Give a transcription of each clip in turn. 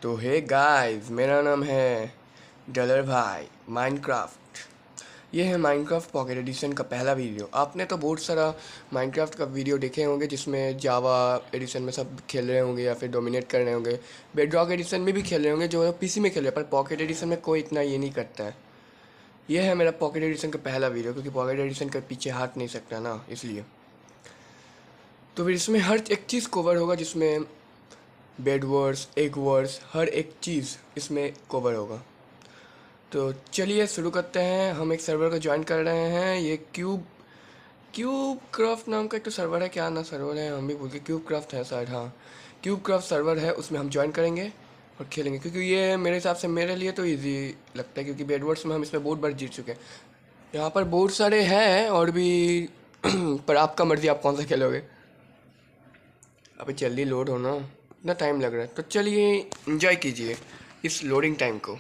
तो hey guys, मेरा नाम है डलर भाई माइनक्राफ्ट। ये है माइनक्राफ्ट पॉकेट एडिशन का पहला वीडियो। आपने तो बहुत सारा माइनक्राफ्ट का वीडियो देखे होंगे जिसमें जावा एडिशन में सब खेल रहे होंगे या फिर डोमिनेट कर रहे होंगे। बेडरॉक एडिशन में भी खेल रहे होंगे जो पीसी में खेल रहे हैं, पर पॉकेट एडिशन में कोई इतना ये नहीं करता है। ये है मेरा पॉकेट एडिशन का पहला वीडियो, क्योंकि पॉकेट एडिशन के पीछे हाथ नहीं सकता ना, इसलिए। तो फिर इसमें हर एक चीज़ कवर होगा, जिसमें बेड वर्स, एग वर्स, हर एक चीज़ इसमें कवर होगा। तो चलिए शुरू करते हैं। हम एक सर्वर को ज्वाइन कर रहे हैं। ये क्यूब क्यूब क्राफ्ट नाम का एक तो सर्वर है, क्या ना सर्वर है हम भी भूल गए। क्यूब क्राफ्ट है शायद, हाँ क्यूब क्राफ्ट सर्वर है, उसमें हम ज्वाइन करेंगे और खेलेंगे। क्योंकि ये मेरे हिसाब से मेरे लिए तो इजी लगता है, क्योंकि बेडवर्ड्स में हम इसमें बहुत बार जीत चुके हैं। यहाँ पर बहुत सारे हैं और भी पर आपका मर्जी, आप कौन सा खेलोगे। अभी जल्दी लोड होना, इतना टाइम लग रहा है। तो चलिए इंजॉय कीजिए इस लोडिंग टाइम को।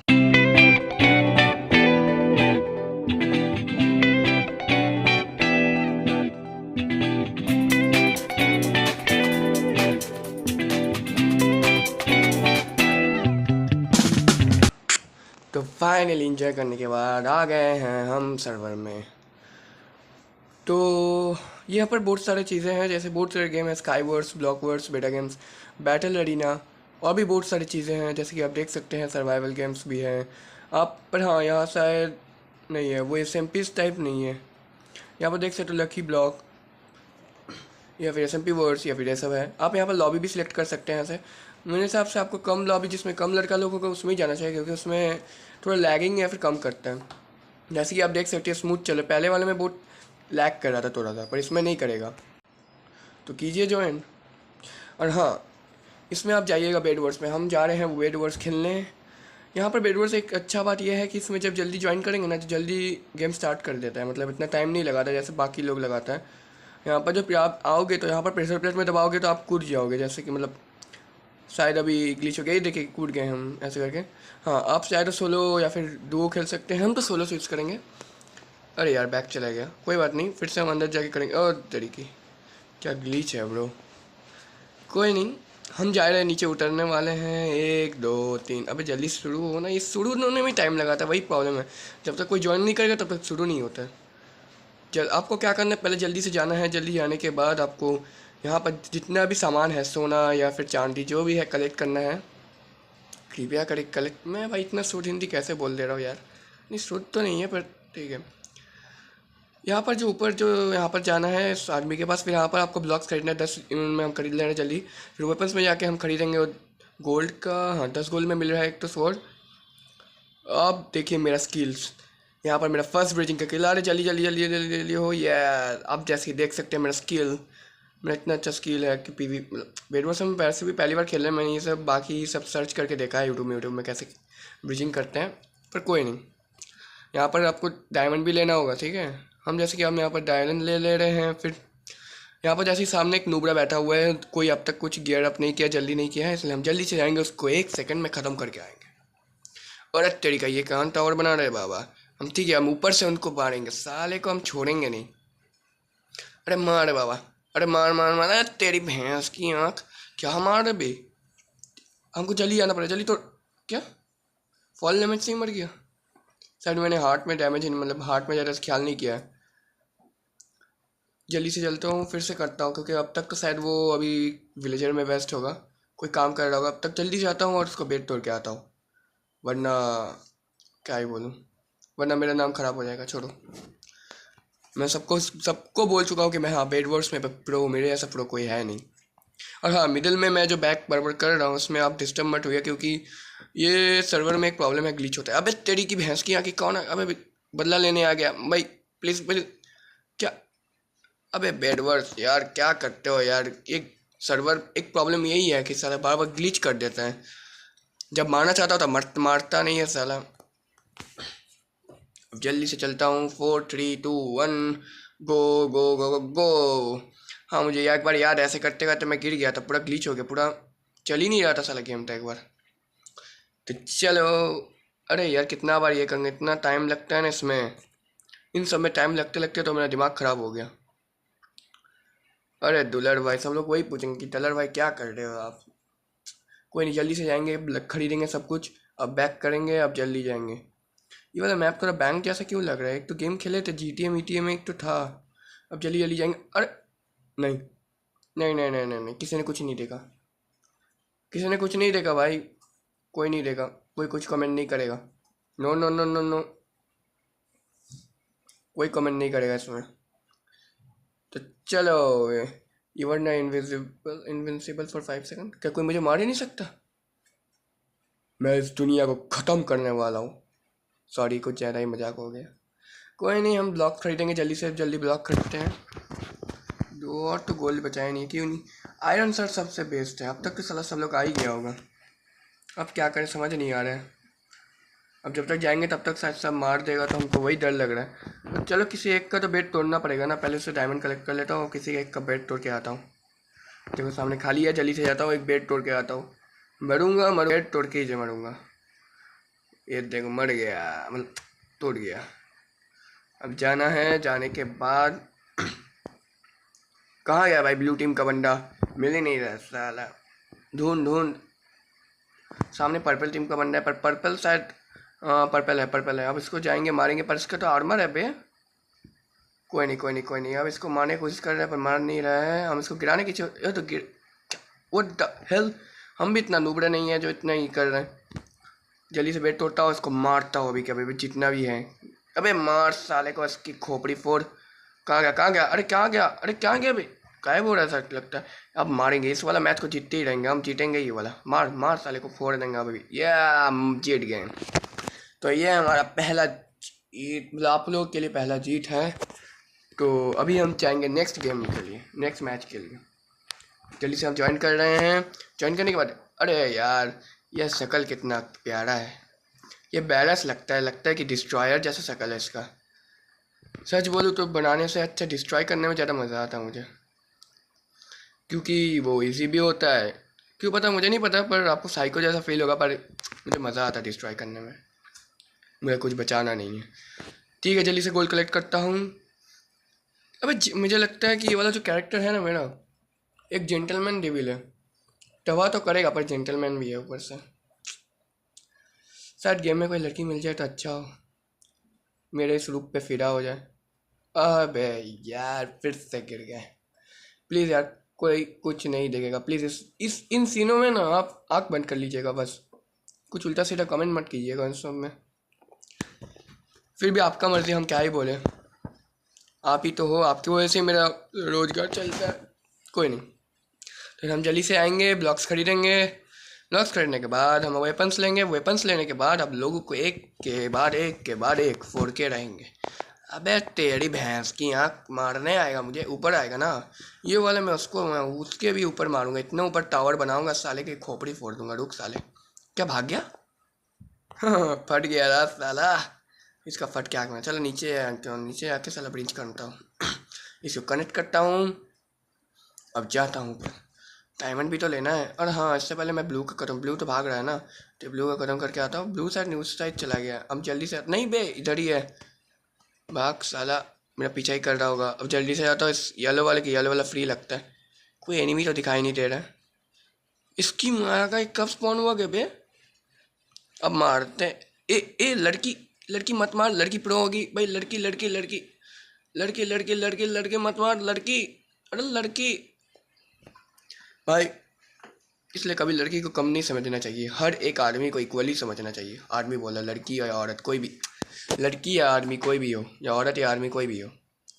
तो फाइनली इंजॉय करने के बाद आ गए हैं हम सर्वर में। तो यहाँ पर बहुत सारी चीज़ें हैं, जैसे बहुत सारे गेम हैं, स्काई वर्स, ब्लॉक वर्स, बेटा गेम्स, बैटल अरीना, और भी बहुत सारी चीज़ें हैं जैसे कि आप देख सकते हैं। सर्वाइवल गेम्स भी हैं आप, पर हाँ यहाँ शायद नहीं है, वो एस एम पीज टाइप नहीं है। यहाँ पर देख सकते हो लकी ब्लॉक या फिर एस एम पी वर्ड्स या फिर ये सब है। आप यहाँ पर लॉबी भी सिलेक्ट कर सकते हैं। ऐसे मेरे हिसाब से आपको कम लॉबी जिसमें कम लड़का लोगों को उसमें ही जाना चाहिए, क्योंकि उसमें थोड़ा लैगिंग या फिर कम करता है। जैसे कि आप देख सकते हैं स्मूथ चले, पहले वाले में बहुत लैग कर रहा था थोड़ा सा, पर इसमें नहीं करेगा। तो कीजिए ज्वाइन। और हाँ, इसमें आप जाइएगा बेड वर्स में, हम जा रहे हैं बेड वर्स खेलने। यहाँ पर बेड वर्स एक अच्छा बात यह है कि इसमें जब जल्दी ज्वाइन करेंगे ना तो जल्दी गेम स्टार्ट कर देता है, मतलब इतना टाइम नहीं लगाता जैसे बाकी लोग लगाता है। यहाँ पर जब आप आओगे तो यहाँ पर प्रेशर प्लेट में दबाओगे तो आप कूद जाओगे, जैसे कि मतलब शायद अभी ग्लिच हो गया, ये देखिए कूद गए हम ऐसे करके। हाँ, आप शायद सोलो या फिर डुओ खेल सकते हैं, हम तो सोलो स्विच करेंगे। अरे यार बैक चला गया, कोई बात नहीं, फिर से हम अंदर जाके करेंगे। और तरीके क्या ग्लिच है ब्रो, कोई नहीं। हम जा रहे हैं, नीचे उतरने वाले हैं। 1 2 3, अबे जल्दी शुरू हो ना, ये शुरू होने में टाइम लगाता है, वही प्रॉब्लम है। जब तक कोई ज्वाइन नहीं करेगा तब तक शुरू नहीं होता। आपको क्या करना है, पहले जल्दी से जाना है। जल्दी जाने के बाद आपको यहाँ पर जितना भी सामान है, सोना या फिर चांदी जो भी है, कलेक्ट करना है। कृपया करें कलेक्ट। मैं भाई इतना शुद्ध हिंदी कैसे बोल दे रहा हूँ यार, नहीं शुद्ध तो नहीं है पर ठीक है। यहाँ पर जो ऊपर जो यहाँ पर जाना है इस आदमी के पास, फिर यहाँ पर आपको ब्लॉक्स खरीदना है। 10 में हम खरीद ले रहे हैं जल्दी। फिर वेपन्स में जाके हम खरीदेंगे और गोल्ड का, हाँ 10 गोल्ड में मिल रहा है एक तो स्वॉर्ड। अब देखिए मेरा स्किल्स, यहाँ पर मेरा फर्स्ट ब्रिजिंग का किल आ रहा है। जल्दी जल्दी जल्दी जल्दी जल्दी हो यार। अब जैसे कि देख सकते हैं मेरा स्किल, मेरा इतना अच्छा स्किल है कि पीवी बेडवर्स में पैसे भी पहली बार खेल रहे हैं। मैंने ये सब बाकी सब सर्च करके देखा है यूट्यूब में कैसे ब्रिजिंग करते हैं, पर कोई नहीं। यहाँ पर आपको डायमंड भी लेना होगा, ठीक है। हम जैसे कि हम यहाँ पर डायमंड ले रहे हैं। फिर यहाँ पर जैसे ही सामने एक नूबरा बैठा हुआ है, कोई अब तक कुछ गियर अप नहीं किया, जल्दी नहीं किया है, इसलिए हम जल्दी से जाएंगे, उसको 1 सेकंड में ख़त्म करके आएंगे। और तरीका ये कहाँ टावर बना रहे बाबा। हम ठीक है, हम ऊपर से उनको मारेंगे, साले को हम छोड़ेंगे नहीं। अरे मार बाबा, अरे मार मार मार, अरे तेरी भैंस की आँख, क्या मार रहे बे। हमको जल्दी आना पड़ेगा जल्दी। तो क्या फॉल डैमेज से ही मर गया शायद। मैंने हार्ट में डैमेज, मतलब हार्ट में ज़्यादा ख्याल नहीं किया है। जल्दी से चलता हूँ, फिर से करता हूँ, क्योंकि अब तक तो शायद वो अभी विलेजर में व्यस्त होगा, कोई काम कर रहा होगा। अब तक जल्दी से आता हूँ और उसको बेड तोड़ के आता हूँ, वरना क्या ही बोलूँ, वरना मेरा नाम ख़राब हो जाएगा। छोड़ो, मैं सबको सबको बोल चुका हूँ कि मैं हाँ बेड वॉर्स में प्रो, मेरे ऐसा प्रो कोई है नहीं। और हाँ, मिडिल में मैं जो बैक बराबर कर रहा हूँ उसमें आप डिस्टर्ब मत हुए, क्योंकि ये सर्वर में एक प्रॉब्लम है, ग्लिच होता है। अबे तेरी की भैंस की आँख, कौन है। अबे बदला लेने आ गया भाई, प्लीज़ प्लीज़। क्या, अबे बेडवर्स यार क्या करते हो यार। एक सर्वर एक प्रॉब्लम यही है कि साला बार बार ग्लिच कर देता है, जब मारना चाहता हो तो मारता नहीं है साला। अब जल्दी से चलता हूँ। 4 3 2 1 गो गो गो गो गो। हाँ मुझे एक बार याद है, ऐसे करते करते मैं गिर गया था, पूरा ग्लिच हो गया, पूरा चल ही नहीं रहा था साला गेम था एक बार। तो चलो, अरे यार कितना बार ये करेंगे, इतना टाइम लगता है ना इसमें, इन सब में टाइम लगते लगते तो मेरा दिमाग ख़राब हो गया। अरे दुलर भाई, सब लोग वही पूछेंगे कि दुलर भाई क्या कर रहे हो आप, कोई नहीं, जल्दी से जाएंगे, खरीदेंगे सब कुछ, अब बैक करेंगे, अब जल्दी जाएंगे। ये वाला मैप थोड़ा बैंक जैसा क्यों लग रहा है? एक तो गेम खेले थे GTA में, एक तो था। अब जल्दी जल्दी जाएंगे। अरे नहीं नहीं नहीं नहीं नहीं नहीं, किसी ने कुछ नहीं देखा, किसी ने कुछ नहीं देखा भाई, कोई नहीं देगा, कोई कुछ कमेंट नहीं करेगा। No no no no no, कोई कमेंट नहीं करेगा इसमें। तो चलो, यू वर ना इनविजिबल इनविंसिबल फॉर 5 सेकंड। क्या कोई मुझे मार ही नहीं सकता? मैं इस दुनिया को ख़त्म करने वाला हूँ। सॉरी, कुछ ज़्यादा ही मजाक हो गया। कोई नहीं, हम ब्लॉक खरीदेंगे, जल्दी से जल्दी ब्लॉक खरीदते हैं। दो और तो गोल्ड बचाए नहीं, क्यों नहीं? आयरन सर सबसे बेस्ट है, अब तक तो साला सब लोग आ ही गया होगा। अब क्या करें, समझ नहीं आ रहा है। अब जब तक जाएंगे तब तक शायद सब मार देगा, तो हमको वही डर लग रहा है। तो चलो, किसी एक का तो बेड तोड़ना पड़ेगा ना, पहले से डायमंड कलेक्ट कर लेता हूँ, किसी एक का बेड तोड़ के आता हूँ। देखो सामने खाली है, जल्दी से जाता हूँ, एक बेड तोड़ के आता हूँ। मरूंगा बेड तोड़ के ही मरूंगा। ये देखो मर गया, मतलब टूट गया। अब जाना है, जाने के बाद कहाँ गया भाई ब्लू टीम का बंदा? मिल ही नहीं रहा साला, ढूंढ ढूंढ। सामने पर्पल टीम का बंदा है, पर पर्पल शायद, पर्पल है, पर्पल है। अब इसको जाएंगे मारेंगे, पर इसका तो आर्मर है बे। कोई नहीं कोई नहीं कोई नहीं, अब इसको मारने की कोशिश कर रहे हैं पर मार नहीं रहा है। हम इसको गिराने की ये तो गिर, व्हाट द हेल। हम भी इतना नूबड़े नहीं है जो इतना ही कर रहे हैं। जल्दी से बेट तोड़ता हूँ, इसको मारता हूँ अभी, क्या अभी जितना भी है। अबे मार साले को, इसकी खोपड़ी फोड़। कहाँ गया कहाँ गया? अरे कहाँ गया? अरे कहाँ गया भाई? गायब हो रहा था लगता है। अब मारेंगे इस वाला मैच को, जीतते ही रहेंगे हम, जीतेंगे ये वाला। मार मार साले को, फोड़ देंगे अभी। ये हम जीत गए। तो ये हमारा पहला जीत, मतलब आप लोगों के लिए पहला जीत है। तो अभी हम चाहेंगे नेक्स्ट गेम के लिए, नेक्स्ट मैच के लिए। जल्दी से हम ज्वाइन कर रहे हैं। ज्वाइन करने के बाद, अरे यार यह शक्ल कितना प्यारा है, ये बैरस लगता है कि डिस्ट्रॉयर जैसा शक्ल है इसका। सच बोलूँ तो बनाने से अच्छा डिस्ट्रॉय करने में ज़्यादा मज़ा आता है मुझे, क्योंकि वो इजी भी होता है। क्यों पता, मुझे नहीं पता, पर आपको साइको जैसा फील होगा, पर मुझे मज़ा आता है डिस्ट्रॉय करने में। मुझे कुछ बचाना नहीं है। ठीक है, जल्दी से गोल्ड कलेक्ट करता हूँ। अबे मुझे लगता है कि ये वाला जो कैरेक्टर है ना मेरा, एक जेंटलमैन डेविल है। तवा तो करेगा पर जेंटलमैन भी है ऊपर से। शायद गेम में कोई लड़की मिल जाए तो अच्छा हो, मेरे इस रूप पे फिदा हो जाए। अबे यार फिर से गिर गए। प्लीज़ यार, कोई कुछ नहीं देखेगा प्लीज़। इस इन सीनों में ना आप आँख बंद कर लीजिएगा बस। कुछ उल्टा सीधा कमेंट मत कीजिएगा इन सब में। फिर भी आपका मर्जी, हम क्या ही बोले। आप ही तो हो, आपकी वजह से मेरा रोजगार चलता है। कोई नहीं, तो हम जल्दी से आएंगे, ब्लॉक्स खरीदेंगे। ब्लॉक्स खरीदने के बाद हम वेपन्स लेंगे। वेपन्स लेने के बाद अब लोगों को एक के बाद एक के बाद एक फोड़ के रहेंगे। अबे तेरी भैंस की आँख, मारने आएगा मुझे, ऊपर आएगा ना ये वाला, मैं उसके भी ऊपर मारूंगा। इतना ऊपर टावर बनाऊंगा, साले की खोपड़ी फोड़ दूंगा। रुक साले, क्या भाग गया? फट गया था साला, इसका फट के आँख में। चलो नीचे आके साला ब्रिंच करता हूँ। इसको कनेक्ट करता हूँ, अब जाता हूँ ऊपर। डायमंड भी तो लेना है। और हाँ, इससे पहले मैं ब्लू का कदम, ब्लू तो भाग रहा है ना, तो ब्लू का कदम करके आता हूँ। ब्लू साइड न्यूज साइड चला गया। अब जल्दी से, नहीं बे इधर ही है, भाग साला, मेरा पीछा ही कर रहा होगा। अब जल्दी से जाता हूँ इस येलो वाले की, येलो वाला फ्री लगता है। कोई एनिमी तो दिखाई नहीं दे रहा है। इसकी माँ का एक कब स्पॉन हुआ गया बे? अब मारते हैं। ए लड़की, लड़की मत मार, लड़की प्रो होगी भाई। लड़की लड़की लड़की लड़की लड़की लड़की लड़की मत मार, लड़की। अरे लड़की भाई, इसलिए कभी लड़की को कम नहीं समझना चाहिए, हर एक आदमी को इक्वली समझना चाहिए। आदमी बोला, लड़की या औरत कोई भी, लड़की या आदमी कोई भी हो, या औरत या आदमी कोई भी हो,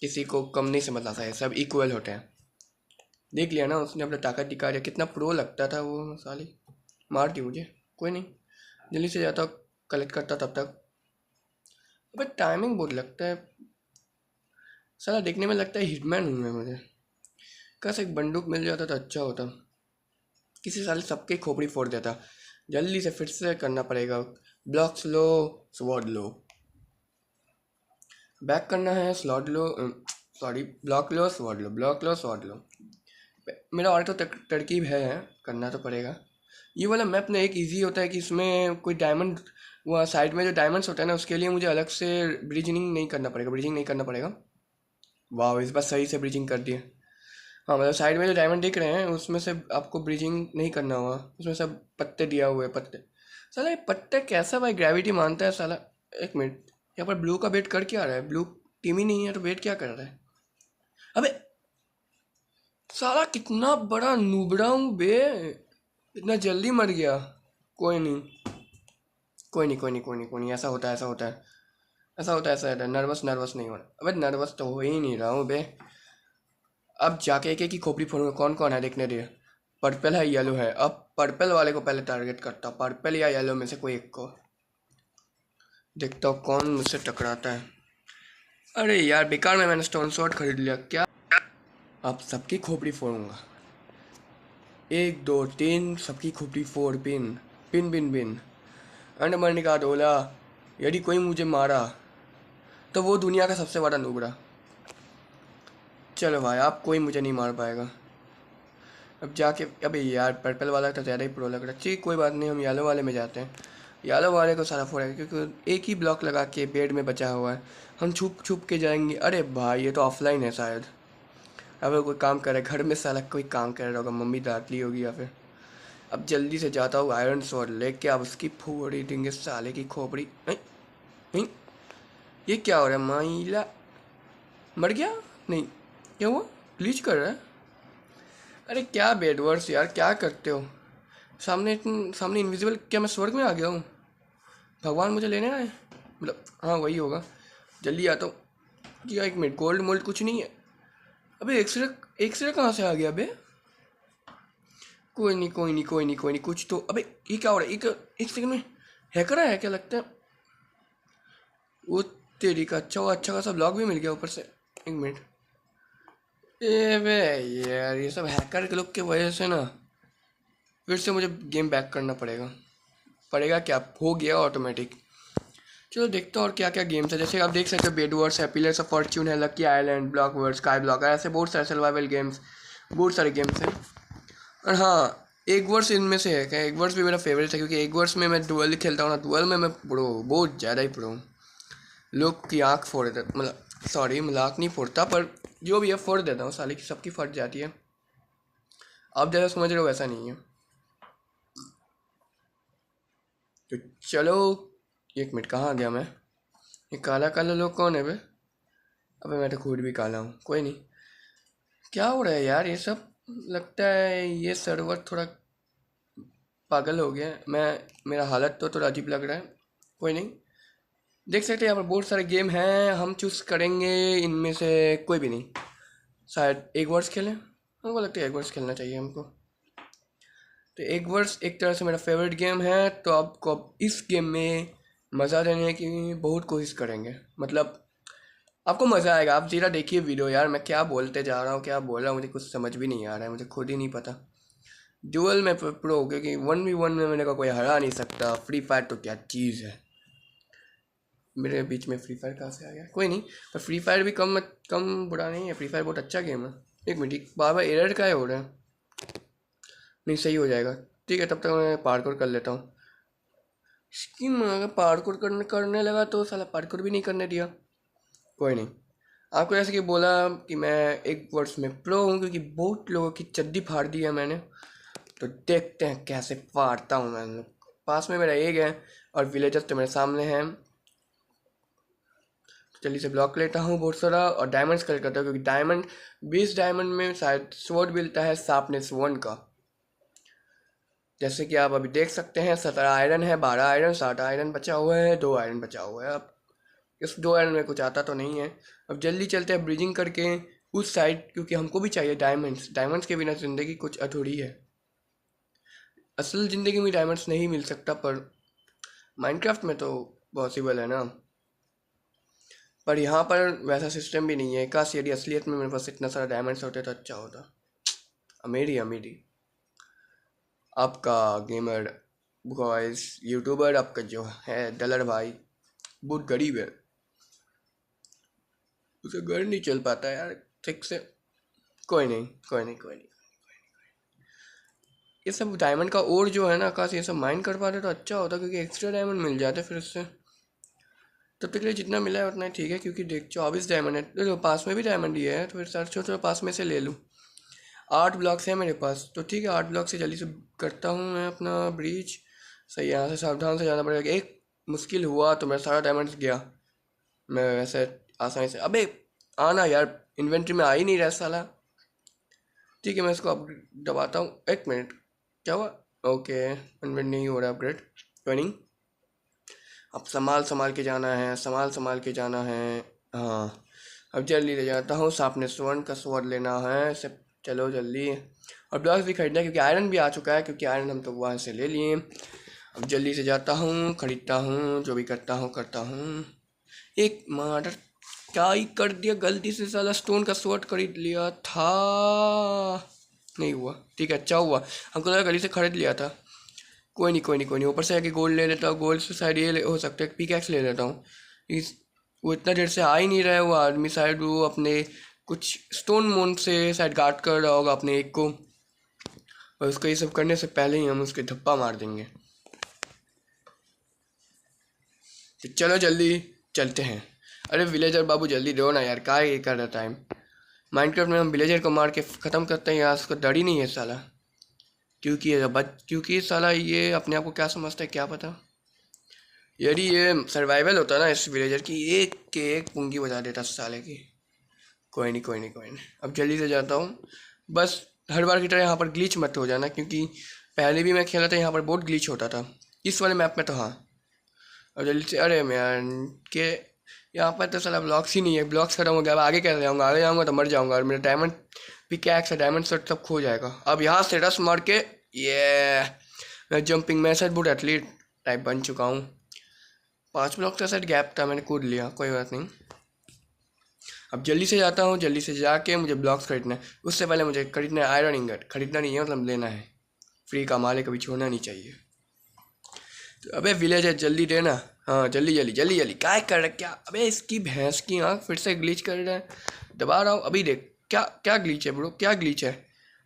किसी को कम नहीं समझना चाहिए, सब इक्वल होते हैं। देख लिया ना उसने अपना ताकत दिखा दिया, कितना प्रो लगता था वो साली। मार दी मुझे, कोई नहीं, जल्दी से जाता कलेक्ट करता तब तक। बट टाइमिंग बहुत लगता है साला, देखने में लगता है हिटमैन हूँ मैं। मुझे कैसे एक बंदूक मिल जाता तो अच्छा होता, किसी साल सबके खोपड़ी फोड़ देता। जल्दी से फिर से करना पड़ेगा। ब्लॉक्स लो, स्वॉर्ड लो, बैक करना है, स्लॉट लो, सॉरी ब्लॉक लो, स्वॉर्ड लो, ब्लॉक लो, स्वॉर्ड लो। मेरा और तो तरकीब है, करना तो पड़ेगा। ये वाला मैप ना एक इजी होता है कि इसमें कोई डायमंड, वहाँ साइड में जो डायमंड्स होता है ना, उसके लिए मुझे अलग से ब्रिजिंग नहीं करना पड़ेगा। वाह, इस बार सही से ब्रिजिंग कर दिए। हाँ मतलब साइड में जो डायमंड दिख रहे हैं उसमें से आपको ब्रिजिंग नहीं करना होगा, उसमें सब पत्ते दिया हुए हैं, पत्ते। साला ये पत्ते कैसा भाई ग्रेविटी मानता है साला। एक मिनट, यहाँ पर ब्लू का वेट कर क्या रहा है? ब्लू टीम ही नहीं है तो वेट क्या कर रहा है? अबे साला कितना बड़ा नुबड़ा हूँ बे, इतना जल्दी मर गया। कोई नहीं, कोई नहीं, कोई नहीं, कोई नहीं, कोई नहीं, ऐसा होता है, ऐसा होता है, ऐसा होता है, ऐसा होता है। नर्वस नर्वस नहीं होना। अबे नर्वस तो हो ही नहीं रहा हूँ बे। अब जाके एक एक की खोपड़ी फोड़ूंगा। कौन कौन है देखने दे। पर्पल है, येलो है। अब पर्पल वाले को पहले टारगेट करता हूँ, पर्पल या येलो में से कोई एक को। देखता हूँ कौन मुझसे टकराता है। अरे यार बेकार में मैंने स्टोन शॉट खरीद लिया क्या। अब सबकी खोपड़ी फोड़ूंगा। एक दो तीन, सबकी खोपड़ी फोड़। पिन पिन पिन पिन। अंड मरने का डोला। यदि कोई मुझे मारा तो वो दुनिया का सबसे बड़ा नुबड़ा। चलो भाई, आप कोई मुझे नहीं मार पाएगा। अब जाके, अबे यार पर्पल वाला तो ज़्यादा ही प्रो लग रहा है। ठीक कोई बात नहीं, हम येलो वाले में जाते हैं। येलो वाले को सारा फोड़ेगा क्योंकि एक ही ब्लॉक लगा के बेड में बचा हुआ है। हम छुप छुप के जाएंगे। अरे भाई ये तो ऑफलाइन है शायद। अब कोई काम कर रहा है घर में, साला कोई काम कर रहा होगा, मम्मी डांट ली होगी या फिर। अब जल्दी से जाता हूँ आयरन स्वॉर्ड लेके, अब उसकी फोड़ी देंगे साले की खोपड़ी। नहीं नहीं, ये क्या हो रहा है? माइला मर गया? नहीं, क्या हुआ? ब्लीच कर रहा है? अरे क्या बेडवर्स यार, क्या करते हो? सामने इनविजिबल, क्या मैं स्वर्ग में आ गया हूँ? भगवान मुझे लेने आए मतलब, हाँ वही होगा। जल्दी आता हूँ। क्या एक मिनट, गोल्ड मोल्ड कुछ नहीं है? अबे एक्सरे कहाँ से आ गया बे? कोई नहीं, कोई नहीं, कोई नहीं, कोई नहीं, कुछ तो। अबे ये क्या हो रहा है? एक सेकंड में हैकर है क्या लगता है? वो तेरी का अच्छा, वो अच्छा खासा ब्लॉग भी मिल गया ऊपर से। एक मिनट। ए बे यार, ये सब हैकर के लोग की वजह से ना फिर से मुझे गेम बैक करना पड़ेगा। पड़ेगा क्या, हो गया ऑटोमेटिक। चलो देखते हैं और क्या क्या गेम्स है। जैसे आप देख सकते हो बेड वर्स है, पिलर्स ऑफ फॉर्च्यून है, lucky island, block wars, sky block है, ऐसे बहुत सारे सर्वाइवल गेम्स, बहुत सारे गेम्स हैं। और हाँ, एक वर्स इनमें से है क्या? एक वर्स भी मेरा फेवरेट है क्योंकि एक वर्स में मैं डुअल खेलता हूँ ना, डुअल में मैं प्रो, बहुत ज़्यादा ही प्रो हूँ। लोग की आँख फोड़ देता, मतलब सॉरी मजाक नहीं फोड़ता, पर जो भी है फोड़ देता हूँ साले की, सबकी फट जाती है। आप जैसा समझ रहे हो वैसा नहीं है। तो चलो, एक मिनट, कहाँ आ गया मैं? ये काला काला लोग कौन है बे? अबे मैं तो खुद भी काला हूँ। कोई नहीं, क्या हो रहा है यार ये सब? लगता है ये सर्वर थोड़ा पागल हो गया है। मेरा हालत तो थोड़ा अजीब लग रहा है। कोई नहीं, देख सकते हैं यहाँ पर बहुत सारे गेम हैं, हम चूज़ करेंगे इनमें से कोई भी नहीं। शायद एक वर्स खेलें, हमको लगता है एक वर्स खेलना चाहिए हमको। तो एक वर्स एक तरह से मेरा फेवरेट गेम है, तो आपको अब इस गेम में मज़ा देने की बहुत कोशिश करेंगे। मतलब आपको मज़ा आएगा। आप ज़रा देखिए वीडियो यार, मैं क्या बोलते जा रहा हूँ, क्या बोल रहा हूँ, मुझे कुछ समझ भी नहीं आ रहा है, मुझे खुद ही नहीं पता। डुअल में प्रो, क्योंकि 1v1 में मेरे को कोई हरा नहीं सकता। फ्री फायर तो क्या चीज़ है। मेरे बीच में फ्री फायर कहाँ से आ गया? कोई नहीं, पर फ्री फायर भी कम कम बुरा नहीं है। फ्री फायर बहुत अच्छा गेम है। एक मिनट, बार बार एरर का हो रहा है? नहीं, सही हो जाएगा। ठीक है, तब तक मैं पार्कोर कर लेता हूँ। स्किम अगर पार्कोर करने करने लगा तो साला पार्कोर भी नहीं करने दिया। कोई नहीं, आपको जैसे कि बोला कि मैं एक वर्ष में प्रो हूँ क्योंकि बहुत लोगों की चड्डी फाड़ दी है मैंने। तो देखते हैं कैसे फाड़ता हूँ मैं। पास में मेरा एग है और विलेजर्स तो मेरे सामने हैं। जल्दी से ब्लॉक लेता हूँ बहुत सारा और डायमंड्स कलेक्ट करता हूँ, क्योंकि डायमंड 20 डायमंड में शायद स्वॉर्ड मिलता है शार्पनेस 1 का। जैसे कि आप अभी देख सकते हैं 17 आयरन है, 12 आयरन, 7 आयरन बचा हुआ है, 2 आयरन बचा हुआ है। अब इस 2 आयरन में कुछ आता तो नहीं है। अब जल्दी चलते हैं ब्रिजिंग करके उस साइड, क्योंकि हमको भी चाहिए डायमंड्स। डायमंड्स के बिना ज़िंदगी कुछ अधूरी है। असल ज़िंदगी में डायमंड्स नहीं मिल सकता, पर माइनक्राफ्ट में तो पॉसिबल है ना। पर यहाँ पर वैसा सिस्टम भी नहीं है। काश यदि असलियत में मेरे पास इतना सारा डायमंड्स होते तो अच्छा होता। अमीरी अमीरी। आपका गेमर बॉयज यूट्यूबर, आपका जो है डलर भाई, बहुत गरीब है, उसे घर नहीं चल पाता यार ठीक से। कोई नहीं, कोई नहीं, कोई नहीं। ये सब डायमंड का और जो है ना, काश ये सब माइन कर पाते तो अच्छा होता, क्योंकि एक्स्ट्रा डायमंड मिल जाते फिर उससे। तब तक के लिए जितना मिला है उतना ही ठीक है, क्योंकि देख 24 डायमंड है। देखो पास में भी डायमंड ही है, तो फिर सर सोचो पास में से ले लूँ। 8 ब्लॉक्स हैं मेरे पास, तो ठीक है 8 ब्लॉक से जल्दी से करता हूँ मैं अपना ब्रीच। सही, यहाँ से सावधान से जाना पड़ेगा। एक मुश्किल हुआ तो मेरा सारा डायमंड्स गया। मैं वैसे आसानी से, अबे आना यार, इन्वेंट्री में आ ही नहीं रहा साला। ठीक है मैं इसको अब दबाता हूँ। एक मिनट, क्या हुआ? ओके, इन्वेंट नहीं हो रहा अपग्रेड। ट्रेनिंग, अब संभाल संभाल के जाना है, संभाल संभाल के जाना है। हाँ, अब जल्दी ले जाता हूँ। सापने स्वर्ण का स्वord लेना है सब। चलो जल्दी, और ब्लॉक्स भी खरीदना है क्योंकि आयरन भी आ चुका है, क्योंकि आयरन हम तो वहाँ से ले लिए। अब जल्दी से जाता हूँ, खरीदता हूँ, जो भी करता हूँ करता हूँ। एक मर्डर, क्या ही कर दिया गलती से, साला स्टोन का स्वord खरीद लिया था। नहीं हुआ, ठीक है अच्छा हुआ, हमको लगा गली से खरीद लिया था। कोई नहीं कोई नहीं कोई नहीं, ऊपर से आके गोल्ड ले लेता हूँ। गोल्ड से शायद ये हो सकता है पिकैक्स ले लेता हूँ। इस वो इतना देर से आ ही नहीं रहा है वो आदमी, शायद वो अपने कुछ स्टोन मोन से शायद गार्ड कर रहा होगा अपने एक को, और उसको ये सब करने से पहले ही हम उसके धप्पा मार देंगे। तो चलो जल्दी चलते हैं। अरे विलेजर बाबू जल्दी दो ना यार, क्या ये कर रहा टाइम। माइनक्राफ्ट में हम विलेजर को मार के ख़त्म करते हैं, यहाँ उसको डर ही नहीं है साला। क्योंकि साला ये अपने आप को क्या समझता है क्या पता। यदि ये सर्वाइवल होता ना इस विलेजर की, एक के एक पुंगी बजा देता साले की। कोई नहीं कोई नहीं कोई नहीं, अब जल्दी से जाता हूँ। बस हर बार की तरह यहाँ पर ग्लिच मत हो जाना, क्योंकि पहले भी मैं खेला था यहाँ पर बहुत ग्लिच होता था इस वाले मैप में तो। हाँ, और जल्दी से, अरे मैन के यहाँ पर तो साला ब्लॉक्स ही नहीं है। ब्लॉक्स खत्म हो गया, अब आगे कैसे जाऊँगा? आगे जाऊँगा तो मर जाऊँगा, और मेरा डायमंड पिकैक्स है, डायमंड शॉट सब खो जाएगा। अब यहाँ से रस मार के, ये मैं जंपिंग मैं शायद बहुत एथलीट टाइप बन चुका हूँ। 5 ब्लॉक का शायद गैप था, मैंने कूद लिया, कोई बात नहीं। अब जल्दी से जाता हूँ, जल्दी से जाके मुझे ब्लॉक्स खरीदना है। उससे पहले मुझे खरीदना है आयरन इंगट। खरीदना नहीं है मतलब लेना है, फ्री का माल है, कभी छोड़ना नहीं चाहिए। तो अबे विलेज है जल्दी देना। हाँ जल्दी जल्दी जल्दी जल्दी, क्या कर रहा है क्या? अबे इसकी भैंस की आँख फिर से ग्लिच कर रहा है। दबा रहा हूँ, अभी देख क्या क्या ग्लिच है ब्रो, क्या ग्लिच है।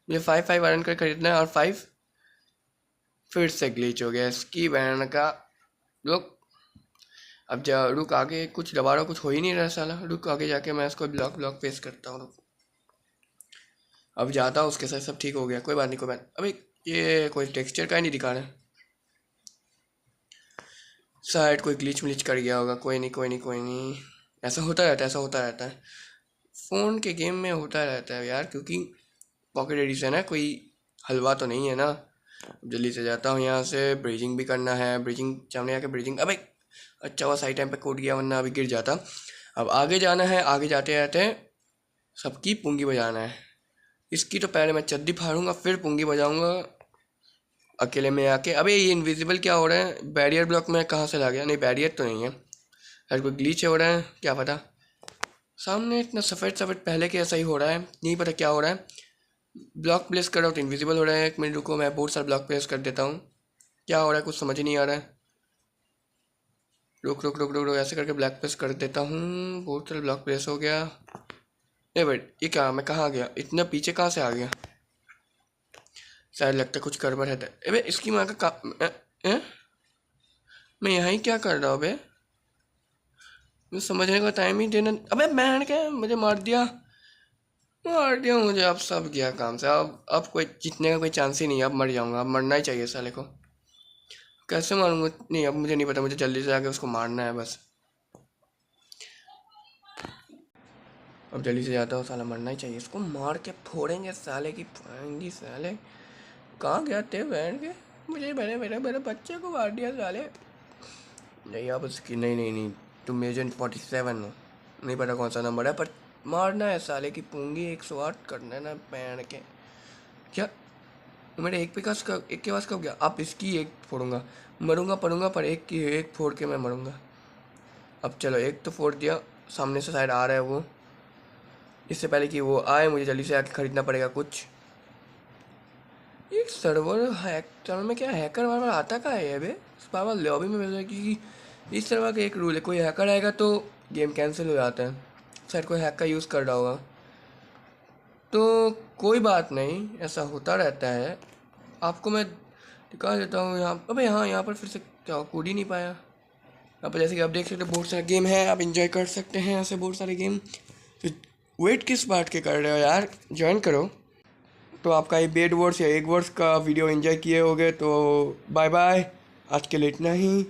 मुझे 5 आयरन का खरीदना है, और 5 फिर से ग्लिच हो गया इसकी बहन का। लोग अब जा, रुक आगे कुछ दबा रहा, कुछ हो ही नहीं रहा साला। रुक आगे जाके मैं इसको ब्लॉक ब्लॉक पेस्ट करता हूँ। अब जाता हूँ उसके साथ, सब ठीक हो गया, कोई बात नहीं कोई बात। अबे ये कोई टेक्सचर का ही नहीं दिखा रहा है, शायद कोई ग्लिच मिलिच कर गया होगा। कोई नहीं कोई नहीं कोई नहीं, ऐसा होता रहता है, ऐसा होता रहता है, फ़ोन के गेम में होता रहता है यार, क्योंकि पॉकेट एडिशन है, कोई हलवा तो नहीं है ना। जल्दी से जाता हूँ यहाँ से, ब्रिजिंग भी करना है। ब्रिजिंग सामने आके ब्रिजिंग, अबे अच्छा हुआ सही टाइम पे कूद गया, वरना अभी गिर जाता। अब आगे जाना है, आगे जाते जाते सबकी पुंगी बजाना है। इसकी तो पहले मैं चड्डी फाड़ूंगा, फिर पुंगी बजाऊंगा अकेले में आके। अबे ये इनविजिबल क्या हो रहा है? बैरियर ब्लॉक में कहाँ से ला गया? नहीं बैरियर तो नहीं है, शायद कोई ग्लीच हो रहा है, क्या पता। सामने इतना सफ़ेद सफ़ेद पहले के ऐसा ही हो रहा है, नहीं पता क्या हो रहा है। ब्लॉक प्लेस कर रहा हूँ तो इनविजिबल हो रहा है। एक मिनट रुको, मैं बहुत सारा ब्लॉक प्लेस कर देता हूँ। क्या हो रहा है कुछ समझ ही नहीं आ रहा है। रुक रुक रुक रुक रुक, ऐसे करके ब्लॉक प्लेस कर देता हूँ। बहुत सारा ब्लॉक प्लेस हो गया। नहीं वेट, ये क्या, मैं कहाँ गया? इतना पीछे कहाँ से आ गया? शायद लगता है कुछ गड़बड़ है। अबे इसकी माँ का मैं यहाँ ही क्या कर रहा हूँ बे? मुझे समझने का टाइम ही देना। अबे मैं क्या, मुझे मार दिया, मार दिया मुझे। अब सब गया काम से। अब कोई जीतने का कोई चांस ही नहीं है। अब मर जाऊंगा, अब मरना ही चाहिए साले को। कैसे मारूंगा? नहीं अब मुझे नहीं पता, मुझे जल्दी से आके उसको मारना है बस। अब जल्दी से जाता हूँ, साला मरना ही चाहिए, इसको मार के फोड़ेंगे साले की फाएंगी। साले कहाँ गया थे बहन के? मुझे मेरे मेरे मेरे बच्चे को मार दिया साले। नहीं अब उसकी, नहीं नहीं नहीं, तुम एजेंट 47 हो, नहीं पता कौन सा नंबर है, पर मारना है साले की पूंगी। 108 करना है ना पैण के। क्या मेरे एक विकास का, एक के पास कब गया? अब इसकी एक फोड़ूंगा, मरूंगा पड़ूंगा, पर एक की एक फोड़ के मैं मरूंगा। अब चलो एक तो फोड़ दिया, सामने से शायद आ रहा है वो। इससे पहले कि वो आए मुझे जल्दी से आके खरीदना पड़ेगा कुछ। एक सर्वर हैक, सर्वर में क्या हैकर वार आता का है अबे? बार बार लॉबी में मिल रहा है, क्योंकि इस सर्वर का एक रूल है, कोई हैकर आएगा तो गेम कैंसिल हो जाता है। शायद कोई हैक का यूज़ कर रहा होगा, तो कोई बात नहीं, ऐसा होता रहता है। आपको मैं दिखा देता हूँ यहाँ। अबे हाँ, यहाँ पर फिर से क्या कूद ही नहीं पाया। यहाँ पर जैसे कि आप देख सकते हो बहुत सारे गेम है, आप इंजॉय कर सकते हैं ऐसे बहुत सारे गेम। तो वेट किस बात के कर रहे हो यार, ज्वाइन करो। तो आपका ये बेड वर्स या एग वर्स का वीडियो एंजॉय किए होगे, तो बाय बाय, आज के लिए इतना ही।